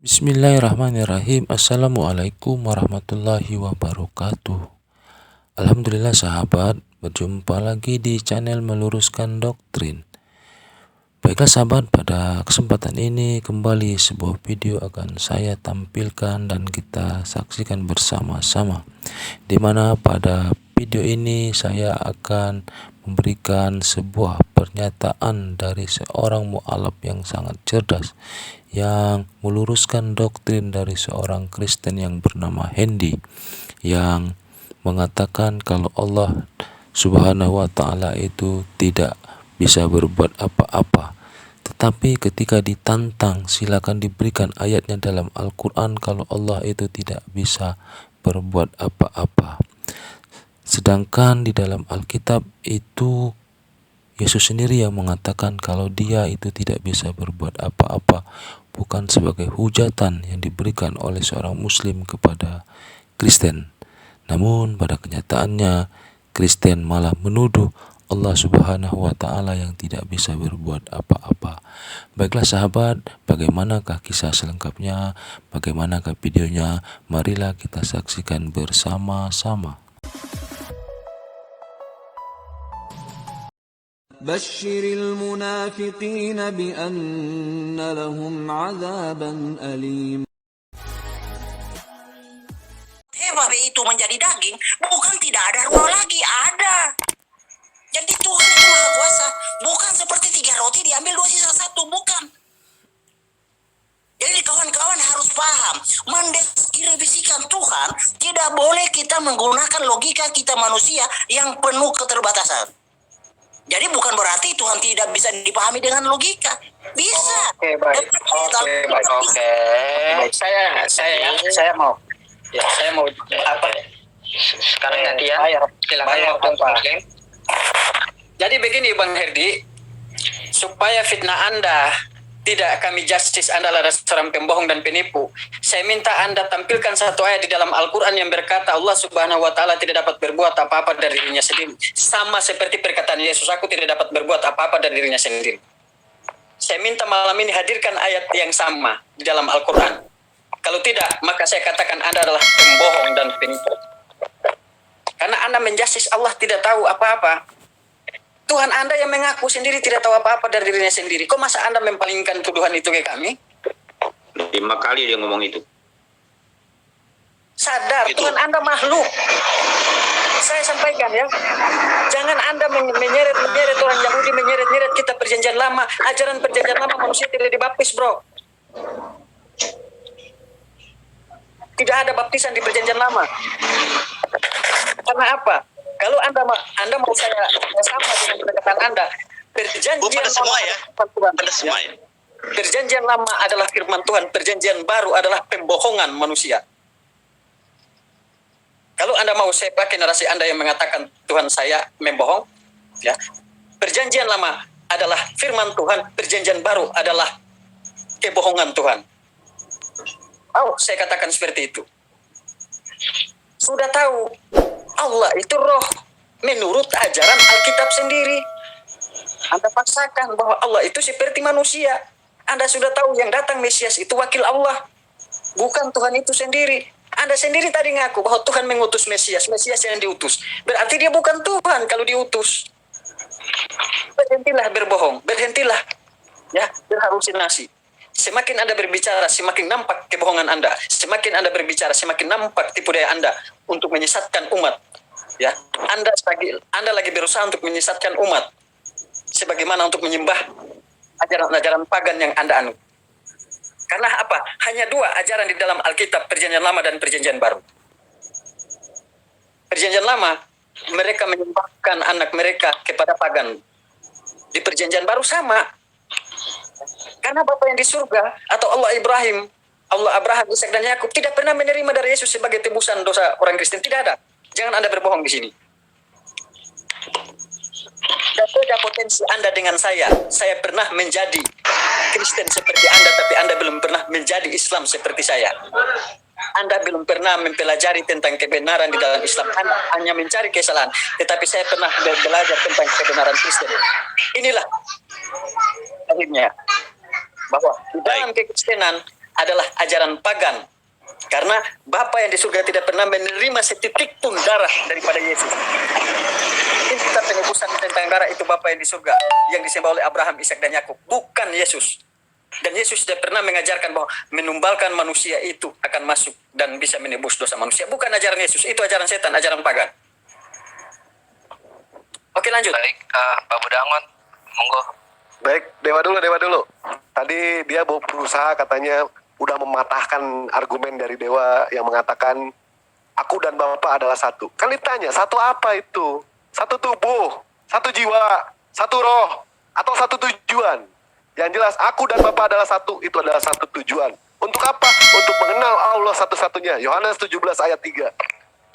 Bismillahirrahmanirrahim. Assalamualaikum warahmatullahi wabarakatuh. Alhamdulillah sahabat, berjumpa lagi di channel Meluruskan Doktrin. Baiklah sahabat, pada kesempatan ini kembali sebuah video akan saya tampilkan dan kita saksikan bersama-sama, dimana pada video ini saya akan memberikan sebuah pernyataan dari seorang mu'alaf yang sangat cerdas, yang meluruskan doktrin dari seorang Kristen yang bernama Hendy, yang mengatakan kalau Allah Subhanahu wa Ta'ala itu tidak bisa berbuat apa-apa. Tetapi ketika ditantang, silakan diberikan ayatnya dalam Al-Quran kalau Allah itu tidak bisa berbuat apa-apa. Sedangkan di dalam Alkitab itu Yesus sendiri yang mengatakan kalau dia itu tidak bisa berbuat apa-apa, bukan sebagai hujatan yang diberikan oleh seorang muslim kepada Kristen. Namun pada kenyataannya Kristen malah menuduh Allah Subhanahu wa Ta'ala yang tidak bisa berbuat apa-apa. Baiklah sahabat, bagaimanakah kisah selengkapnya? Bagaimanakah videonya? Marilah kita saksikan bersama-sama. Basyiril munafiqina bi anna lahum 'adzaban alim. Babe itu menjadi daging, bukan tidak ada ruang lagi, ada. Jadi Tuhan itu Maha Kuasa, bukan seperti 3 roti diambil 2 sisa 1, bukan. Jadi kawan-kawan harus paham, mendeskripsikan Tuhan tidak boleh kita menggunakan logika kita manusia yang penuh keterbatasan. Jadi bukan berarti Tuhan tidak bisa dipahami dengan logika. Bisa. Oke, baik. Saya mau. Ya, saya mau apa? Sekarang gantian. Silakan Muslim. Jadi begini Bang Herdi, supaya fitnah Anda tidak kami justice Anda adalah seorang pembohong dan penipu, saya minta Anda tampilkan satu ayat di dalam Al-Quran yang berkata Allah Subhanahu wa Ta'ala tidak dapat berbuat apa-apa dari dirinya sendiri. Sama seperti perkataan Yesus, aku tidak dapat berbuat apa-apa dari dirinya sendiri. Saya minta malam ini hadirkan ayat yang sama di dalam Al-Quran. Kalau tidak, maka saya katakan Anda adalah pembohong dan penipu. Karena Anda menjustice Allah tidak tahu apa-apa. Tuhan Anda yang mengaku sendiri tidak tahu apa-apa dari dirinya sendiri. Kok masa Anda mempalingkan tuduhan itu ke kami? 5 kali dia ngomong itu. Sadar, itu. Tuhan Anda makhluk. Saya sampaikan ya. Jangan Anda menyeret orang Yahudi, menyeret kita perjanjian lama. Ajaran perjanjian lama manusia tidak dibaptis, bro. Tidak ada baptisan di perjanjian lama. Karena apa? Kalau Anda mau saya sama dengan pendekatan Anda, perjanjian pada semua ya. Pada semua ya. Perjanjian lama adalah firman Tuhan, perjanjian baru adalah pembohongan manusia. Kalau Anda mau saya pakai narasi Anda yang mengatakan Tuhan saya membohong, ya. Perjanjian lama adalah firman Tuhan, perjanjian baru adalah kebohongan Tuhan. Saya katakan seperti itu. Sudah tahu Allah itu roh menurut ajaran Alkitab sendiri. Anda paksakan bahwa Allah itu seperti manusia. Anda sudah tahu yang datang Mesias itu wakil Allah, bukan Tuhan itu sendiri. Anda sendiri tadi ngaku bahwa Tuhan mengutus Mesias yang diutus. Berarti dia bukan Tuhan kalau diutus. Berhentilah berbohong, berhentilah ya berhalusinasi. Semakin Anda berbicara, semakin nampak kebohongan Anda. Semakin Anda berbicara, semakin nampak tipu daya Anda untuk menyesatkan umat. Ya, Anda lagi berusaha untuk menyesatkan umat, sebagaimana untuk menyembah ajaran-ajaran pagan yang Anda anut. Karena apa? Hanya 2 ajaran di dalam Alkitab, perjanjian lama dan perjanjian baru. Perjanjian lama, mereka menyembahkan anak mereka kepada pagan. Di perjanjian baru sama. Karena Bapa yang di surga atau Allah Ibrahim, Allah Abraham, Ishak dan Yakub tidak pernah menerima dari Yesus sebagai tebusan dosa orang Kristen. Tidak ada. Jangan Anda berbohong di sini. Dan beda potensi Anda dengan saya. Saya pernah menjadi Kristen seperti Anda, tapi Anda belum pernah menjadi Islam seperti saya. Anda belum pernah mempelajari tentang kebenaran di dalam Islam. Anda hanya mencari kesalahan. Tetapi saya pernah belajar tentang kebenaran Kristen. Inilah akhirnya bahwa di dalam kekristenan adalah ajaran pagan. Karena Bapa yang di surga tidak pernah menerima setitik pun darah daripada Yesus. Kita penebusan tentang darah itu Bapa yang di surga, yang disembah oleh Abraham, Ishak dan Yakub, bukan Yesus. Dan Yesus tidak pernah mengajarkan bahwa menumbalkan manusia itu akan masuk dan bisa menebus dosa manusia. Bukan ajaran Yesus, itu ajaran setan, ajaran pagan. Oke, lanjut. Baik, Pak Budangon, monggo. Baik, Dewa dulu. Tadi dia berusaha katanya udah mematahkan argumen dari Dewa yang mengatakan aku dan Bapak adalah satu. Kan ditanya, satu apa itu? Satu tubuh, satu jiwa, satu roh, atau satu tujuan? Yang jelas, aku dan Bapa adalah satu, itu adalah satu tujuan. Untuk apa? Untuk mengenal Allah satu-satunya. Yohanes 17 ayat 3.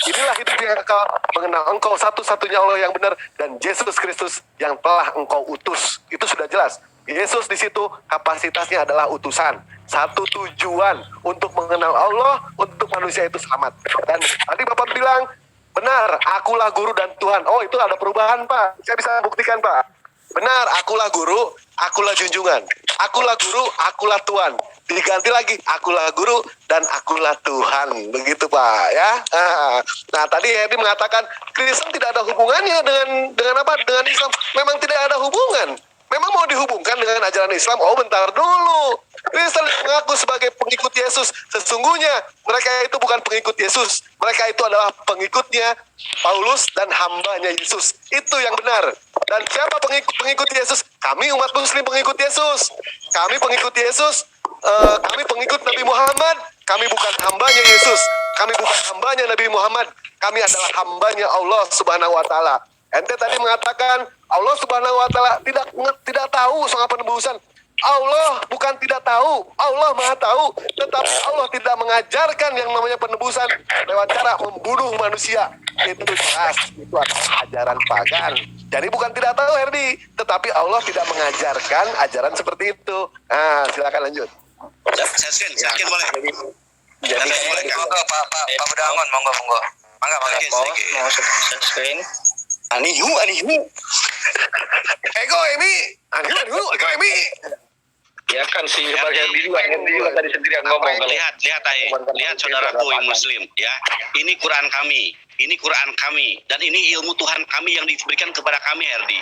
Inilah hidup yang kekal, mengenal engkau satu-satunya Allah yang benar, dan Yesus Kristus yang telah engkau utus. Itu sudah jelas. Yesus di situ kapasitasnya adalah utusan. Satu tujuan, untuk mengenal Allah, untuk manusia itu selamat. Dan tadi Bapak bilang, benar, akulah guru dan Tuhan. Oh, itu ada perubahan, Pak. Saya bisa buktikan, Pak. Benar, akulah guru, akulah junjungan. Akulah guru, akulah Tuhan. Diganti lagi, akulah guru dan akulah Tuhan. Begitu, Pak, ya. Nah, tadi Herdi mengatakan Kristen tidak ada hubungannya dengan apa? Dengan Islam. Memang tidak ada hubungan. Memang mau dihubungkan dengan ajaran Islam? Oh, bentar dulu. Kristen mengaku sebagai pengikut Yesus. Sesungguhnya mereka itu bukan pengikut Yesus. Mereka itu adalah pengikutnya Paulus dan hambanya Yesus. Itu yang benar. Dan siapa pengikut Yesus? Kami umat Muslim pengikut Yesus. Kami pengikut Yesus. Kami pengikut Nabi Muhammad. Kami bukan hambanya Yesus. Kami bukan hambanya Nabi Muhammad. Kami adalah hambanya Allah Subhanahu Wa Taala. Ente tadi mengatakan Allah Subhanahu Wa Taala tidak tahu soal penebusan. Allah bukan tidak tahu, Allah Maha tahu, tetapi Allah tidak mengajarkan yang namanya penebusan lewat cara membunuh manusia. Itu jelas, itu adalah ajaran pagan. Jadi bukan tidak tahu, Herdi, tetapi Allah tidak mengajarkan ajaran seperti itu. Nah, silakan lanjut. Yakin boleh. Jadi monggo Pak Budangon, monggo. Mangga sedikit. Anihu. Ego ini. Ya kan si Herdi juga tadi sendiri yang ngomong. Lihat saudaraku yang muslim, ya. Ini Quran kami dan ini ilmu Tuhan kami yang diberikan kepada kami, Herdi.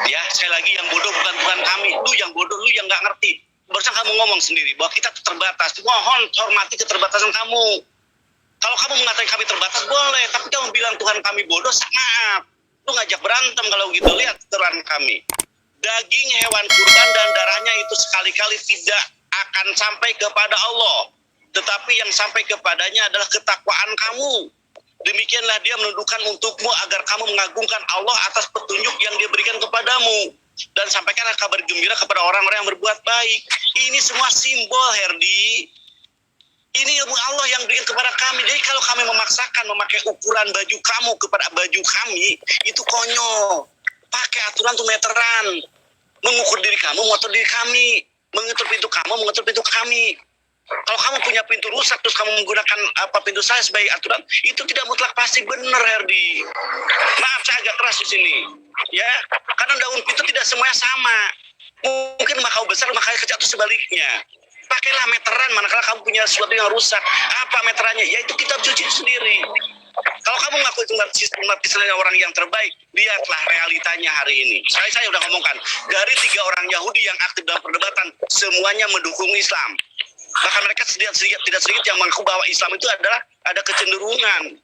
Ya, sekali lagi yang bodoh bukan Tuhan kami, lu yang bodoh, lu yang nggak ngerti. Barusan kamu ngomong sendiri bahwa kita terbatas. Mohon hormati keterbatasan kamu. Kalau kamu mengatakan kami terbatas boleh, tapi kamu bilang Tuhan kami bodoh, maaf. Lu ngajak berantem kalau gitu. Lihat Quran kami. Daging hewan kurban dan darahnya itu sekali-kali tidak akan sampai kepada Allah. Tetapi yang sampai kepadanya adalah ketakwaan kamu. Demikianlah dia menundukkan untukmu agar kamu mengagungkan Allah atas petunjuk yang dia berikan kepadamu. Dan sampaikanlah kabar gembira kepada orang-orang yang berbuat baik. Ini semua simbol, Herdi. Ini ilmu Allah yang berikan kepada kami. Jadi kalau kami memaksakan memakai ukuran baju kamu kepada baju kami, itu konyol. Pakai aturan tuh meteran. Mengukur diri kamu, mengatur diri kami. Mengatur pintu kamu, mengatur pintu kami. Kalau kamu punya pintu rusak terus kamu menggunakan pintu saya sebagai aturan, itu tidak mutlak pasti benar, Herdi. Maaf, saya agak keras di sini. Ya, karena daun pintu tidak semuanya sama. Mungkin rumah kamu besar, rumah kamu kecil atau sebaliknya. Pakailah meteran manakala kamu punya sesuatu yang rusak. Apa meterannya? Ya itu kitab suci sendiri. Kalau kamu ngaku umat Islam orang yang terbaik, lihatlah realitanya hari ini. Saya udah ngomongkan, dari 3 orang Yahudi yang aktif dalam perdebatan, semuanya mendukung Islam. Bahkan mereka tidak sedikit yang mengaku bahwa Islam itu adalah ada kecenderungan.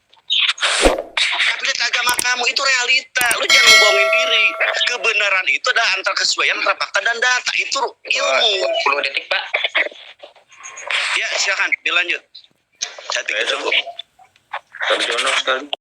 Tapi lihat agama kamu, itu realita. Lu jangan membohongin diri. Kebenaran itu adalah antara kesesuaian antara fakta dan data. Itu ilmu. 10 detik, Pak. Ya, silakan dilanjut. Saya cukup. Sarjono sekali.